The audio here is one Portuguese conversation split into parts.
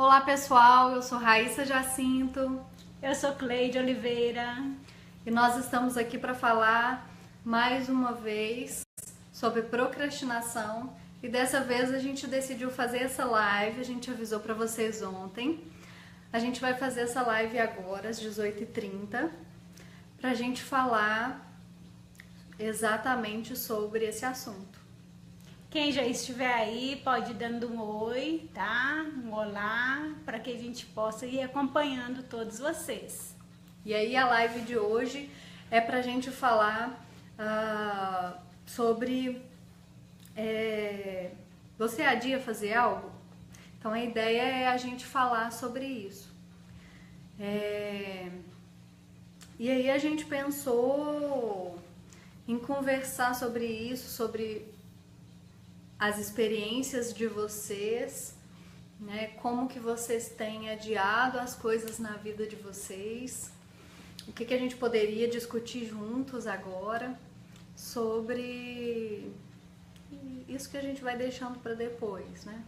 Olá pessoal, eu sou Raíssa Jacinto Eu sou Cleide Oliveira. e nós estamos aqui para falar mais uma vez sobre procrastinação e dessa vez a gente decidiu fazer essa live, a gente avisou para vocês ontem. A gente vai fazer essa live agora às 18h30 para a gente falar exatamente sobre esse assunto. Quem já estiver aí pode ir dando um oi, tá? Um olá, para que a gente possa ir acompanhando todos vocês. E aí a live de hoje é para a gente falar sobre você adia fazer algo? Então a ideia é a gente falar sobre isso. E aí a gente pensou em conversar sobre isso, sobre as experiências de vocês, né? Como que vocês têm adiado as coisas na vida de vocês, o que a gente poderia discutir juntos agora sobre isso que a gente vai deixando para depois, né?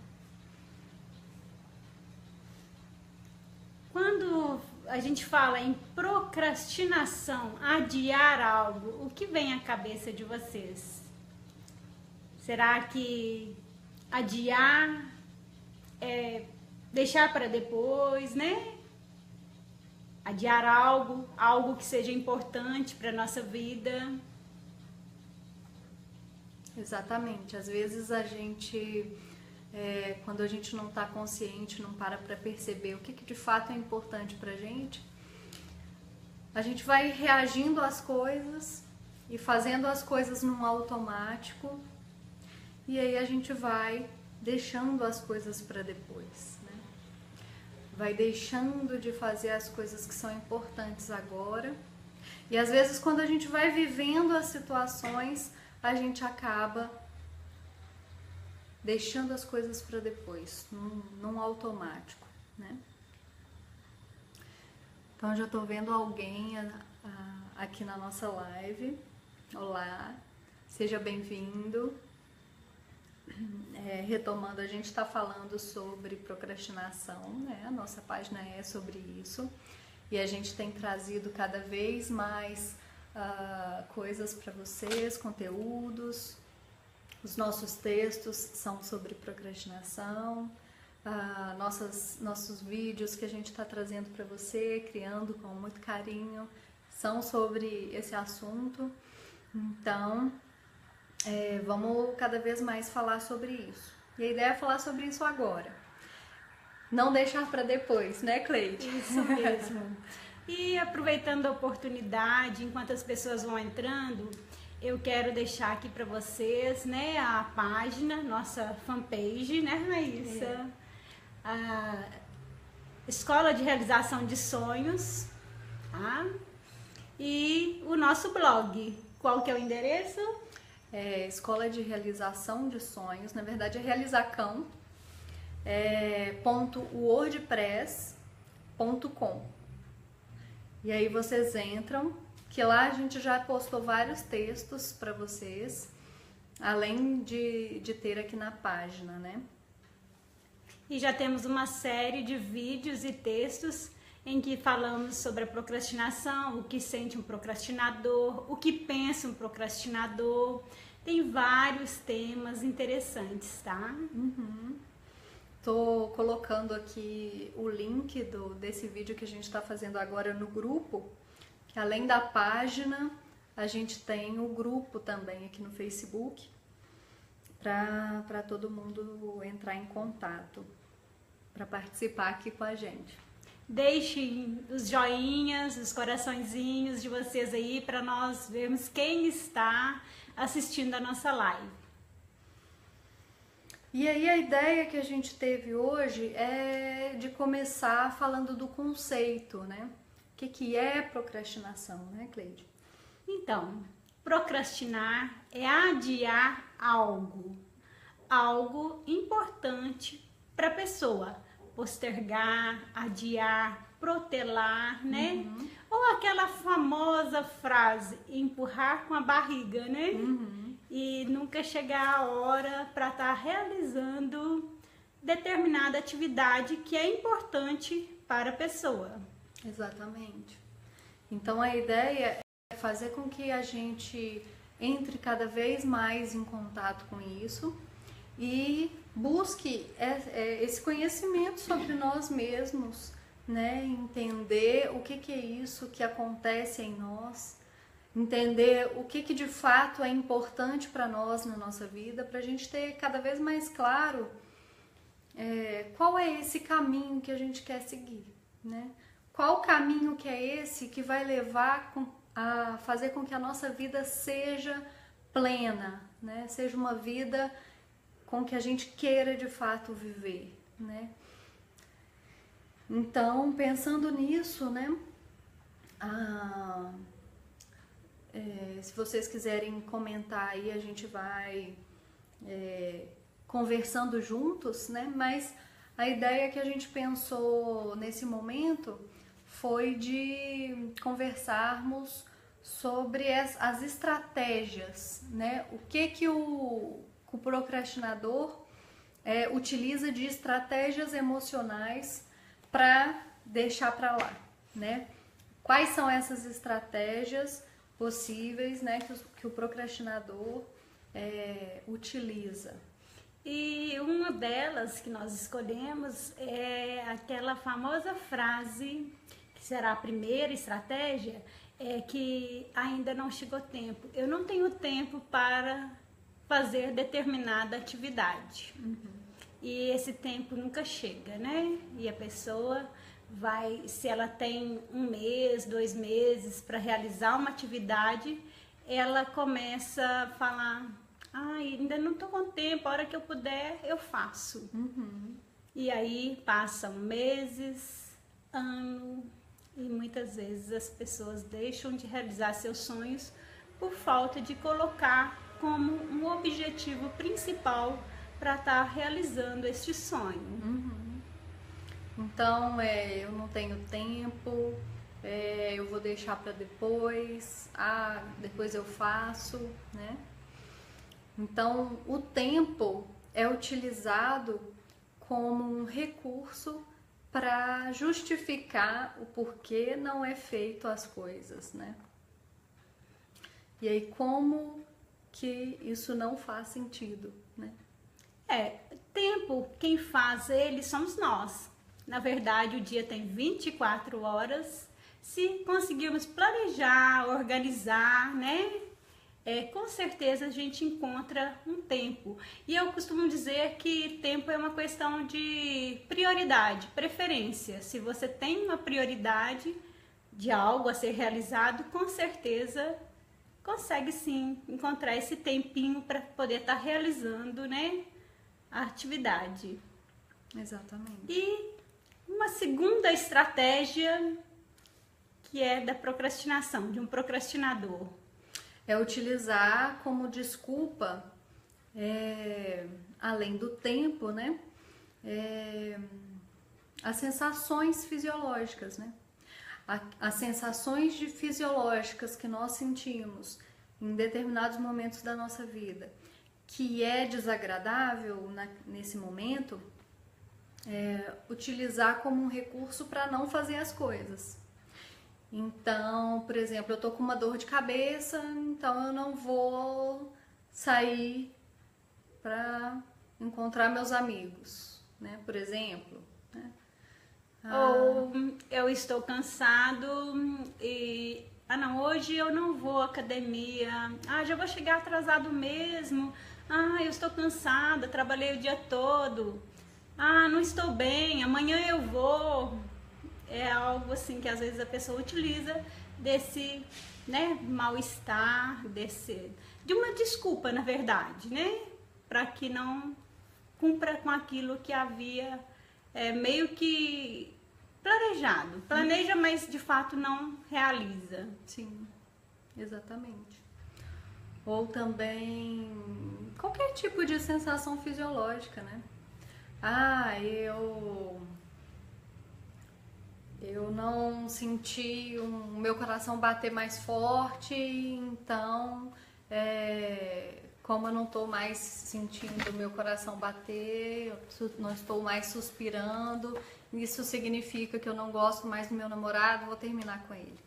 Quando a gente fala em procrastinação, adiar algo, o que vem à cabeça de vocês? Será que adiar é deixar para depois, né? Adiar algo que seja importante para nossa vida. Exatamente. Às vezes a gente, quando a gente não está consciente, não para perceber o que de fato é importante pra gente, a gente vai reagindo às coisas e fazendo as coisas num automático. E aí a gente vai deixando as coisas para depois, né? Vai deixando de fazer as coisas que são importantes agora. E às vezes quando a gente vai vivendo as situações, a gente acaba deixando as coisas para depois, num automático, né? Então eu já estou vendo alguém aqui na nossa live. Olá, seja bem-vindo. Retomando, a gente está falando sobre procrastinação, né? A nossa página é sobre isso e a gente tem trazido cada vez mais coisas para vocês, conteúdos. Os nossos textos são sobre procrastinação, nossos vídeos que a gente está trazendo para você, criando com muito carinho, são sobre esse assunto. Então vamos cada vez mais falar sobre isso. E a ideia é falar sobre isso agora. Não deixar para depois, né, Cleide? Isso mesmo. E aproveitando a oportunidade, enquanto as pessoas vão entrando, eu quero deixar aqui para vocês, né, a página, nossa fanpage, né, Raíssa? A Escola de Realização de Sonhos, tá? E o nosso blog. Qual que é o endereço? Escola de Realização de Sonhos, na verdade é realizacão, .wordpress.com. E aí vocês entram, que lá a gente já postou vários textos para vocês, além de ter aqui na página, né? E já temos uma série de vídeos e textos em que falamos sobre a procrastinação, o que sente um procrastinador, o que pensa um procrastinador. Tem vários temas interessantes, tá? Tô colocando aqui o link desse vídeo que a gente está fazendo agora no grupo, que além da página, a gente tem o grupo também aqui no Facebook, para todo mundo entrar em contato, para participar aqui com a gente. Deixem os joinhas, os coraçõezinhos de vocês aí para nós vermos quem está assistindo a nossa live. E aí a ideia que a gente teve hoje é de começar falando do conceito, né? O que é procrastinação, né, Cleide? Então, procrastinar é adiar algo importante para a pessoa. Postergar, adiar, protelar, né? Ou aquela famosa frase, empurrar com a barriga, né? E nunca chegar a hora para estar realizando determinada atividade que é importante para a pessoa. Exatamente. Então a ideia é fazer com que a gente entre cada vez mais em contato com isso e busque esse conhecimento sobre nós mesmos, né? Entender o que é isso que acontece em nós, entender o que de fato é importante para nós na nossa vida, para a gente ter cada vez mais claro qual é esse caminho que a gente quer seguir, né? Qual caminho que é esse que vai levar a fazer com que a nossa vida seja plena, né? Seja uma vida com que a gente queira de fato viver, né? Então, pensando nisso, né? Se vocês quiserem comentar aí, a gente vai conversando juntos, né? Mas a ideia que a gente pensou nesse momento foi de conversarmos sobre as estratégias, né? O que o procrastinador utiliza de estratégias emocionais para deixar para lá, né? Quais são essas estratégias possíveis, né, que o procrastinador utiliza? E uma delas que nós escolhemos é aquela famosa frase, que será a primeira estratégia, que ainda não chegou tempo. Eu não tenho tempo para fazer determinada atividade. E esse tempo nunca chega, né? E a pessoa vai, se ela tem 1 mês, 2 meses para realizar uma atividade, ela começa a falar: ainda não estou com tempo, a hora que eu puder eu faço. E aí passam meses, ano, e muitas vezes as pessoas deixam de realizar seus sonhos por falta de colocar como um objetivo principal para estar realizando este sonho. Então, eu não tenho tempo, eu vou deixar para depois, depois eu faço, né? Então, o tempo é utilizado como um recurso para justificar o porquê não é feito as coisas, né? E aí, como que isso não faz sentido, né? Tempo, quem faz ele somos nós. Na verdade, o dia tem 24 horas. Se conseguirmos planejar, organizar, né? Com certeza a gente encontra um tempo. E eu costumo dizer que tempo é uma questão de prioridade, preferência. Se você tem uma prioridade de algo a ser realizado, com certeza consegue sim encontrar esse tempinho para poder estar realizando, né, a atividade. Exatamente. E uma segunda estratégia que é da procrastinação, de um procrastinador. É utilizar como desculpa, além do tempo, né? As sensações fisiológicas, né? As sensações fisiológicas que nós sentimos em determinados momentos da nossa vida, que é desagradável nesse momento, utilizar como um recurso para não fazer as coisas. Então, por exemplo, eu tô com uma dor de cabeça, então eu não vou sair para encontrar meus amigos, né? Por exemplo, né? Ou eu estou cansado e não, hoje eu não vou à academia. Já vou chegar atrasado mesmo. Eu estou cansada, trabalhei o dia todo. Não estou bem, amanhã eu vou. É algo assim que às vezes a pessoa utiliza desse, né, mal-estar, de uma desculpa, na verdade, né, para que não cumpra com aquilo que havia meio que planejado. Planeja, mas de fato não realiza. Sim, exatamente. Ou também qualquer tipo de sensação fisiológica, né? Eu não senti o meu coração bater mais forte, então como eu não estou mais sentindo o meu coração bater, eu não estou mais suspirando, isso significa que eu não gosto mais do meu namorado, vou terminar com ele.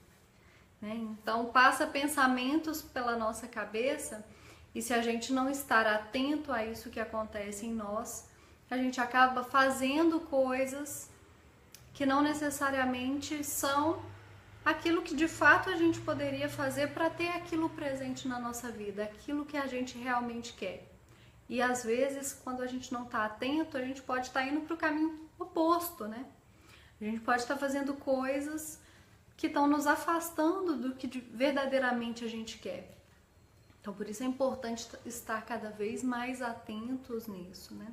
Né? Então passa pensamentos pela nossa cabeça e se a gente não estar atento a isso que acontece em nós, a gente acaba fazendo coisas que não necessariamente são aquilo que de fato a gente poderia fazer para ter aquilo presente na nossa vida, aquilo que a gente realmente quer. E às vezes, quando a gente não está atento, a gente pode estar indo para o caminho oposto, né? A gente pode estar fazendo coisas que estão nos afastando do que verdadeiramente a gente quer. Então, por isso é importante estar cada vez mais atentos nisso, né?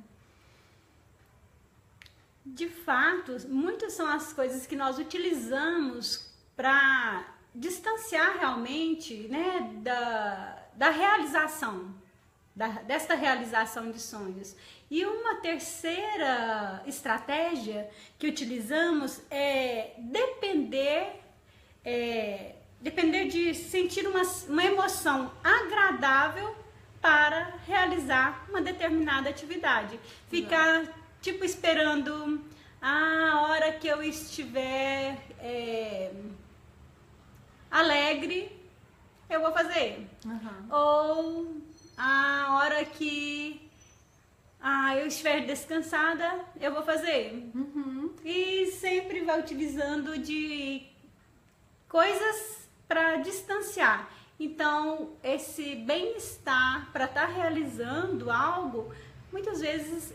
De fato, muitas são as coisas que nós utilizamos para distanciar realmente, né, da realização, desta realização de sonhos. E uma terceira estratégia que utilizamos é depender de sentir uma emoção agradável para realizar uma determinada atividade. Ficar, tipo, esperando a hora que eu estiver alegre, eu vou fazer. Ou a hora que eu estiver descansada, eu vou fazer. E sempre vai utilizando de coisas para distanciar. Então, esse bem-estar para estar realizando algo, muitas vezes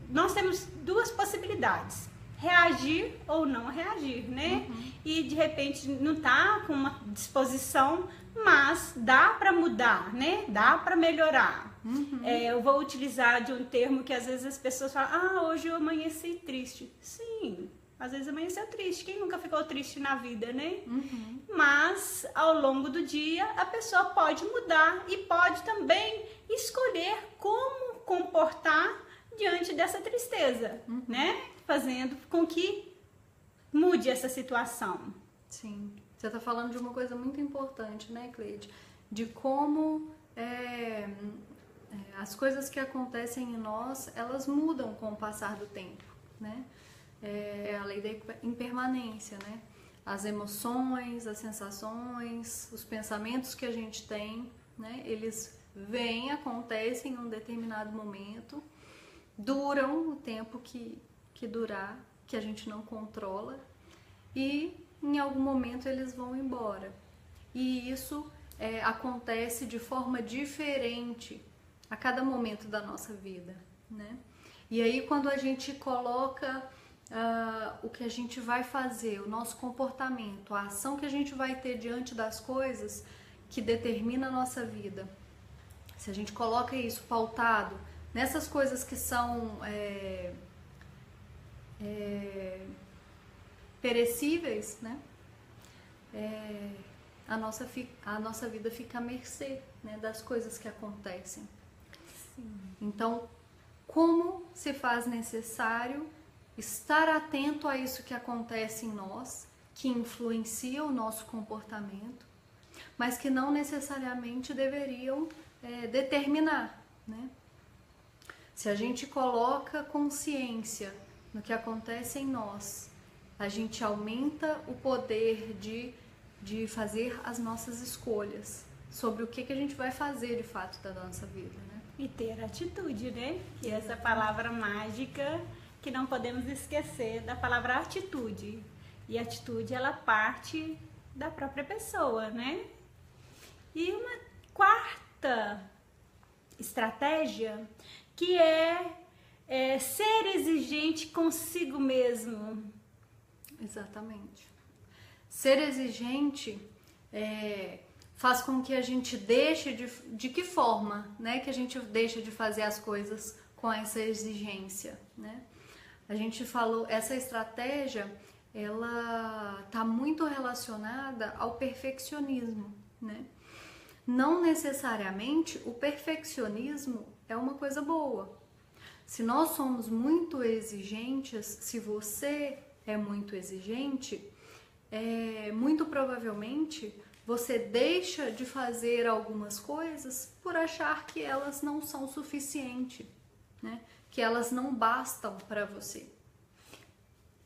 nós temos duas possibilidades: reagir ou não reagir, né? E de repente não tá com uma disposição, mas dá para mudar, né? Dá para melhorar. Eu vou utilizar de um termo que às vezes as pessoas falam: hoje eu amanheci triste. Sim, às vezes amanheceu triste. Quem nunca ficou triste na vida, né? Mas ao longo do dia a pessoa pode mudar e pode também escolher como comportar diante dessa tristeza, né? Fazendo com que mude essa situação. Sim, você está falando de uma coisa muito importante, né, Cleide? De como as coisas que acontecem em nós, elas mudam com o passar do tempo, né? É a lei da impermanência, né? As emoções, as sensações, os pensamentos que a gente tem, né? Eles vêm, acontecem em um determinado momento, duram o tempo que durar, que a gente não controla, e em algum momento eles vão embora. E isso acontece de forma diferente a cada momento da nossa vida, né? E aí quando a gente coloca o que a gente vai fazer, o nosso comportamento, a ação que a gente vai ter diante das coisas que determina a nossa vida, se a gente coloca isso pautado nessas coisas que são perecíveis, né? A nossa vida fica à mercê, né, das coisas que acontecem. Sim. Então, como se faz necessário estar atento a isso que acontece em nós, que influencia o nosso comportamento, mas que não necessariamente deveriam determinar, né? Se a gente coloca consciência no que acontece em nós, a gente aumenta o poder de fazer as nossas escolhas sobre o que a gente vai fazer de fato da nossa vida, né? E ter atitude, né? Que é essa palavra mágica que não podemos esquecer da palavra atitude. E a atitude, ela parte da própria pessoa, né? E uma quarta estratégia que é ser exigente consigo mesmo. Exatamente. Ser exigente faz com que a gente deixe de que forma, né? Que a gente deixa de fazer as coisas com essa exigência, né? A gente falou, essa estratégia, ela está muito relacionada ao perfeccionismo, né? Não necessariamente o perfeccionismo é uma coisa boa. Se nós somos muito exigentes, se você é muito exigente, muito provavelmente você deixa de fazer algumas coisas por achar que elas não são suficientes, né? Que elas não bastam para você.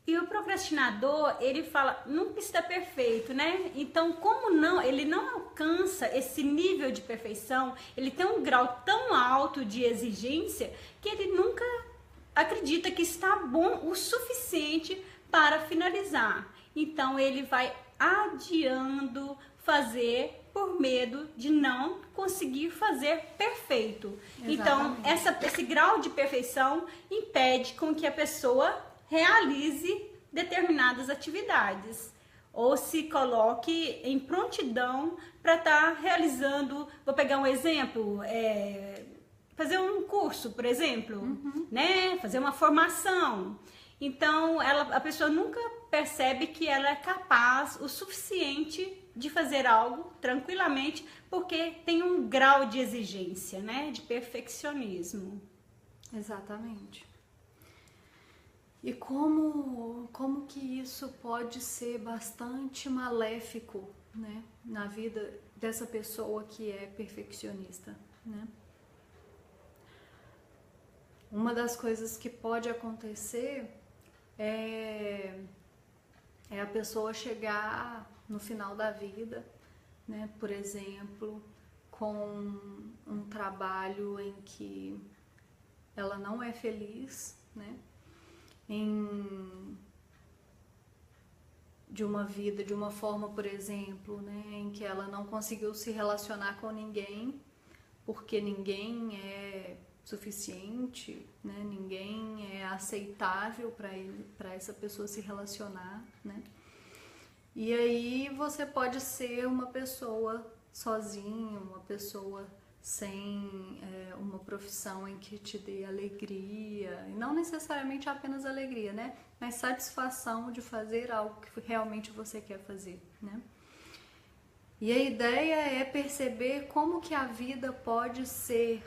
E o procrastinador, ele fala, nunca está perfeito, né? Então, como não, ele não alcança esse nível de perfeição, ele tem um grau tão alto de exigência que ele nunca acredita que está bom o suficiente para finalizar. Então, ele vai adiando fazer por medo de não conseguir fazer perfeito. Exatamente. Então, esse grau de perfeição impede com que a pessoa realize determinadas atividades ou se coloque em prontidão para estar realizando. Vou pegar um exemplo, fazer um curso, por exemplo, né? Fazer uma formação. Então, a pessoa nunca percebe que ela é capaz o suficiente de fazer algo tranquilamente, porque tem um grau de exigência, né? De perfeccionismo. Exatamente. E como que isso pode ser bastante maléfico, né, na vida dessa pessoa que é perfeccionista, né? Uma das coisas que pode acontecer é a pessoa chegar no final da vida, né, por exemplo, com um trabalho em que ela não é feliz, né? De uma vida, de uma forma, por exemplo, né, em que ela não conseguiu se relacionar com ninguém, porque ninguém é suficiente, né, ninguém é aceitável para essa pessoa se relacionar, né? E aí você pode ser uma pessoa sozinha, uma pessoa sem uma profissão em que te dê alegria, e não necessariamente apenas alegria, né? Mas satisfação de fazer algo que realmente você quer fazer, né? E a ideia é perceber como que a vida pode ser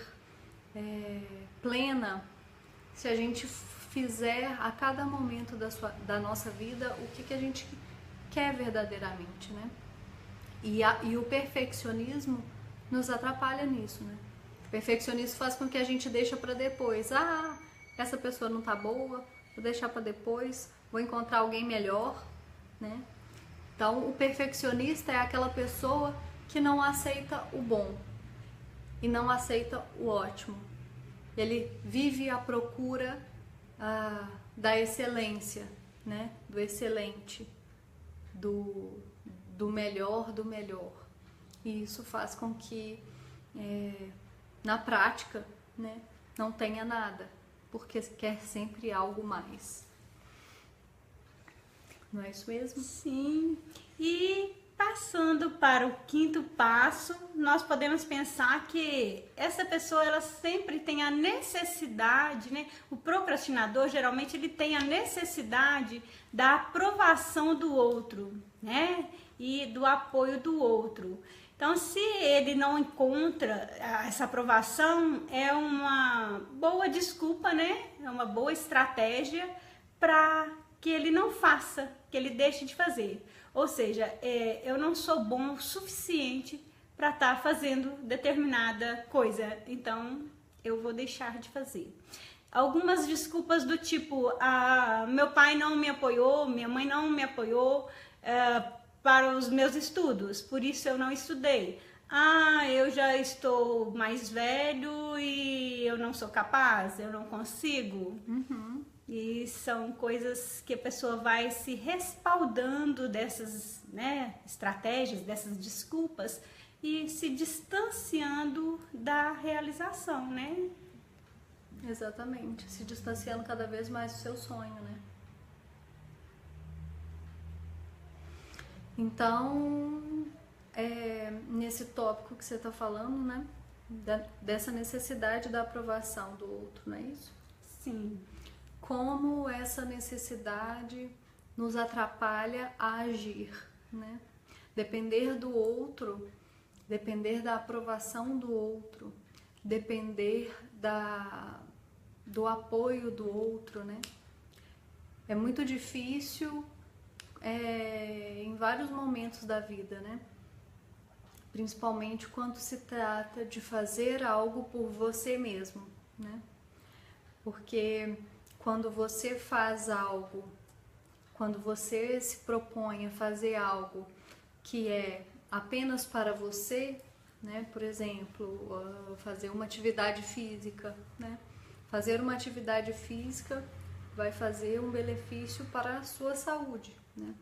plena se a gente fizer a cada momento da nossa vida o que a gente quer verdadeiramente, né? E o perfeccionismo nos atrapalha nisso, né? O perfeccionismo faz com que a gente deixa para depois. Ah, essa pessoa não tá boa, vou deixar para depois, vou encontrar alguém melhor, né? Então, o perfeccionista é aquela pessoa que não aceita o bom e não aceita o ótimo. Ele vive à procura da excelência, né? Do excelente, do melhor do melhor. E isso faz com que, na prática, né, não tenha nada, porque quer sempre algo mais. Não é isso mesmo? Sim. E passando para o quinto passo, nós podemos pensar que essa pessoa, ela sempre tem a necessidade, né? O procrastinador, geralmente, ele tem a necessidade da aprovação do outro, né? E do apoio do outro. Então, se ele não encontra essa aprovação, é uma boa desculpa, né? É uma boa estratégia para que ele não faça, que ele deixe de fazer. Ou seja, eu não sou bom o suficiente para estar fazendo determinada coisa, então eu vou deixar de fazer. Algumas desculpas do tipo, meu pai não me apoiou, minha mãe não me apoiou para os meus estudos, por isso eu não estudei. Eu já estou mais velho e eu não sou capaz, eu não consigo. E são coisas que a pessoa vai se respaldando dessas, né, estratégias, dessas desculpas e se distanciando da realização, né? Exatamente, se distanciando cada vez mais do seu sonho, né? Então, nesse tópico que você está falando, né, dessa necessidade da aprovação do outro, não é isso? Sim. Como essa necessidade nos atrapalha a agir, né? Depender do outro, depender da aprovação do outro, depender do apoio do outro, né? É muito difícil em vários momentos da vida, né? principalmente quando se trata de fazer algo por você mesmo, né? Porque quando você faz algo, quando você se propõe a fazer algo que é apenas para você, né? Por exemplo, fazer uma atividade física, né? Fazer uma atividade física vai fazer um benefício para a sua saúde, né?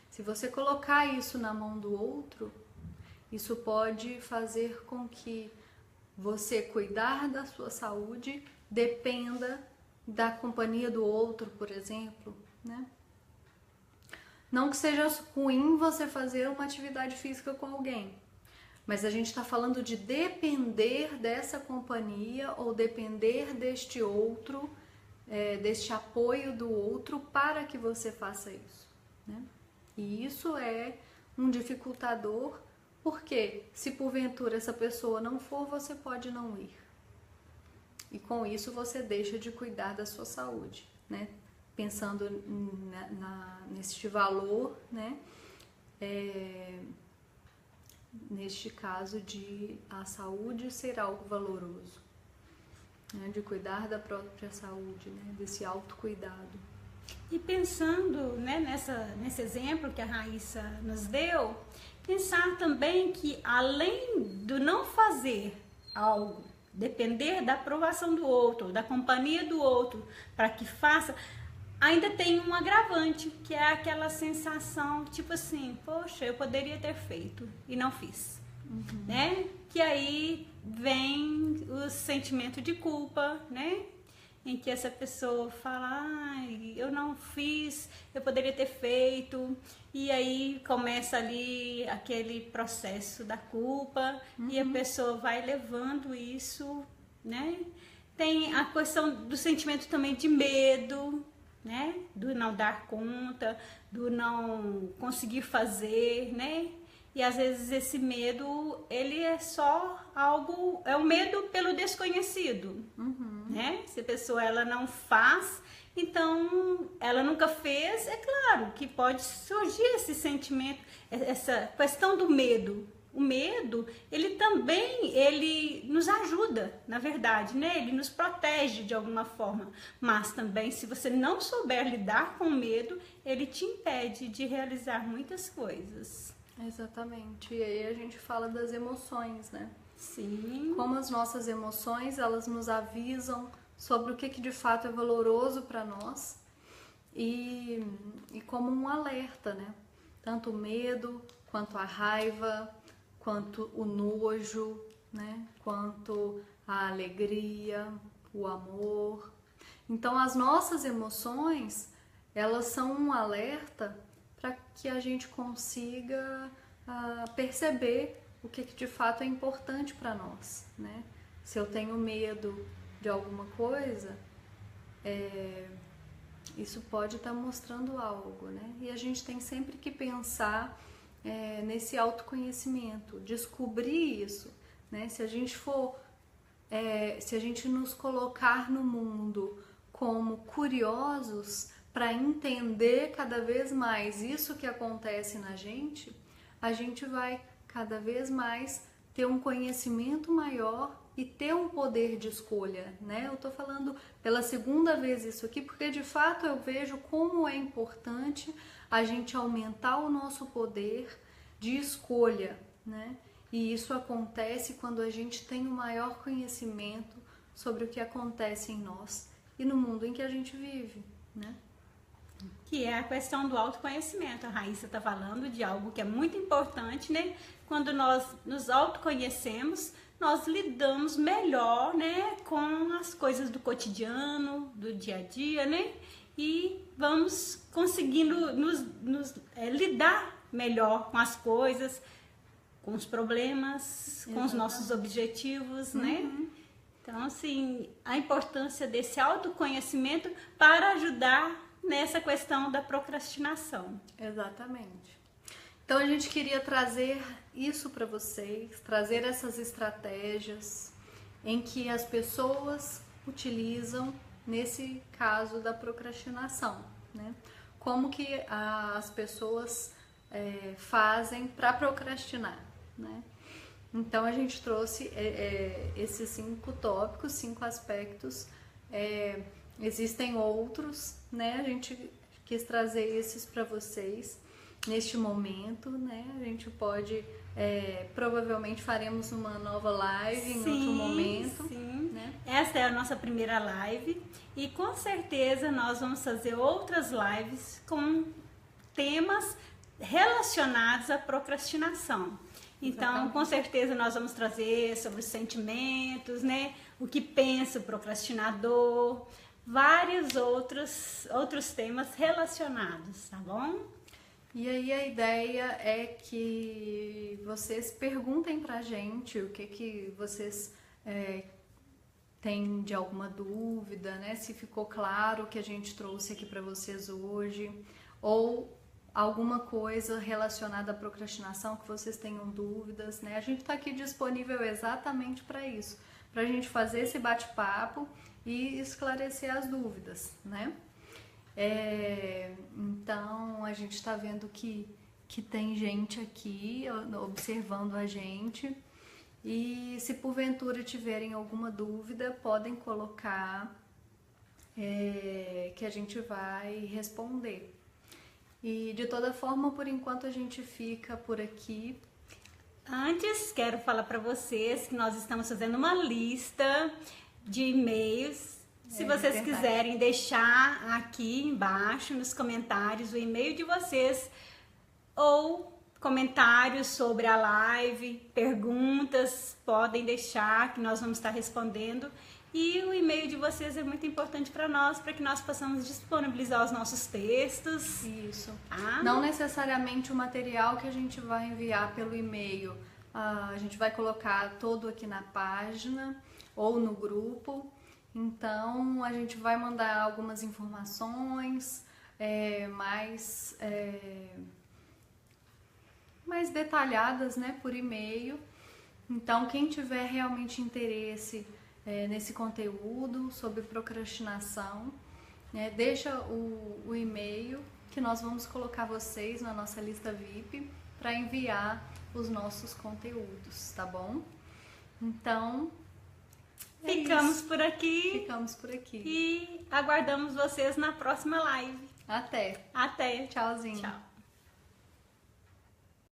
Se você colocar isso na mão do outro, isso pode fazer com que você cuidar da sua saúde dependa da companhia do outro, por exemplo, né? Não que seja ruim você fazer uma atividade física com alguém, mas a gente está falando de depender dessa companhia ou depender deste outro, deste apoio do outro para que você faça isso, né? E isso é um dificultador, porque se porventura essa pessoa não for, você pode não ir. E com isso você deixa de cuidar da sua saúde, né? Pensando neste valor, né? Neste caso de a saúde ser algo valoroso, né? De cuidar da própria saúde, né? Desse autocuidado. E pensando, né, nesse exemplo que a Raíssa nos deu, pensar também que além do não fazer algo, depender da aprovação do outro, da companhia do outro para que faça, ainda tem um agravante, que é aquela sensação, tipo assim, poxa, eu poderia ter feito e não fiz, né? Que aí vem o sentimento de culpa, né? Em que essa pessoa fala, ai, eu não fiz, eu poderia ter feito, e aí começa ali aquele processo da culpa, e a pessoa vai levando isso, né? Tem a questão do sentimento também de medo, né? Do não dar conta, do não conseguir fazer, né? E às vezes esse medo, ele é só algo, é o medo pelo desconhecido, né? Se a pessoa ela não faz, então ela nunca fez, é claro que pode surgir esse sentimento, essa questão do medo. O medo, ele também, ele nos ajuda, na verdade, né? Ele nos protege de alguma forma, mas também se você não souber lidar com o medo, ele te impede de realizar muitas coisas. Exatamente. E aí a gente fala das emoções, né? Sim. Como as nossas emoções, elas nos avisam sobre o que de fato é valoroso para nós e como um alerta, né? Tanto o medo, quanto a raiva, quanto o nojo, né? Quanto a alegria, o amor. Então as nossas emoções, elas são um alerta para que a gente consiga perceber o que de fato é importante para nós, né? Se eu tenho medo de alguma coisa, isso pode estar mostrando algo, né? E a gente tem sempre que pensar nesse autoconhecimento, descobrir isso, né? Se a gente for, se a gente nos colocar no mundo como curiosos para entender cada vez mais isso que acontece na gente, a gente vai cada vez mais ter um conhecimento maior e ter um poder de escolha, né? Eu tô falando pela segunda vez isso aqui porque de fato eu vejo como é importante a gente aumentar o nosso poder de escolha, né? E isso acontece quando a gente tem um maior conhecimento sobre o que acontece em nós e no mundo em que a gente vive, né? Que é a questão do autoconhecimento. A Raíssa está falando de algo que é muito importante, né? Quando nós nos autoconhecemos, nós lidamos melhor, né, com as coisas do cotidiano, do dia a dia, né? E vamos conseguindo lidar melhor com as coisas, com os problemas, com os nossos objetivos, né? Então, assim, a importância desse autoconhecimento para ajudar nessa questão da procrastinação. Exatamente. Então a gente queria trazer isso para vocês, trazer essas estratégias em que as pessoas utilizam nesse caso da procrastinação, né? Como que as pessoas fazem para procrastinar, né? Então a gente trouxe esses 5 tópicos, 5 aspectos. Existem outros, né? A gente quis trazer esses para vocês neste momento, né? A gente pode, provavelmente faremos uma nova live em outro momento. Sim. Né? Esta é a nossa primeira live e com certeza nós vamos fazer outras lives com temas relacionados à procrastinação. Então, exatamente, com certeza nós vamos trazer sobre os sentimentos, né? O que pensa o procrastinador, vários outros temas relacionados, tá bom? E aí a ideia é que vocês perguntem pra gente o que vocês têm de alguma dúvida, né? Se ficou claro o que a gente trouxe aqui pra vocês hoje, ou alguma coisa relacionada à procrastinação que vocês tenham dúvidas, né? A gente está aqui disponível exatamente para isso, para a gente fazer esse bate-papo e esclarecer as dúvidas, né? Então a gente está vendo que tem gente aqui observando a gente, e se porventura tiverem alguma dúvida, podem colocar que a gente vai responder. E de toda forma, por enquanto a gente fica por aqui. Antes, quero falar para vocês que nós estamos fazendo uma lista de e-mails. Se vocês quiserem deixar aqui embaixo nos comentários o e-mail de vocês, ou comentários sobre a live, perguntas, podem deixar que nós vamos estar respondendo. E o e-mail de vocês é muito importante para nós, para que nós possamos disponibilizar os nossos textos. Isso. Não necessariamente o material que a gente vai enviar pelo e-mail, a gente vai colocar todo aqui na página ou no grupo. Então a gente vai mandar algumas informações mais detalhadas, né, por e-mail. Então quem tiver realmente interesse nesse conteúdo sobre procrastinação, né, deixa o e-mail que nós vamos colocar vocês na nossa lista VIP para enviar os nossos conteúdos, tá bom? Então, ficamos por aqui. Ficamos por aqui. E aguardamos vocês na próxima live. Até. Até. Tchauzinho. Tchau.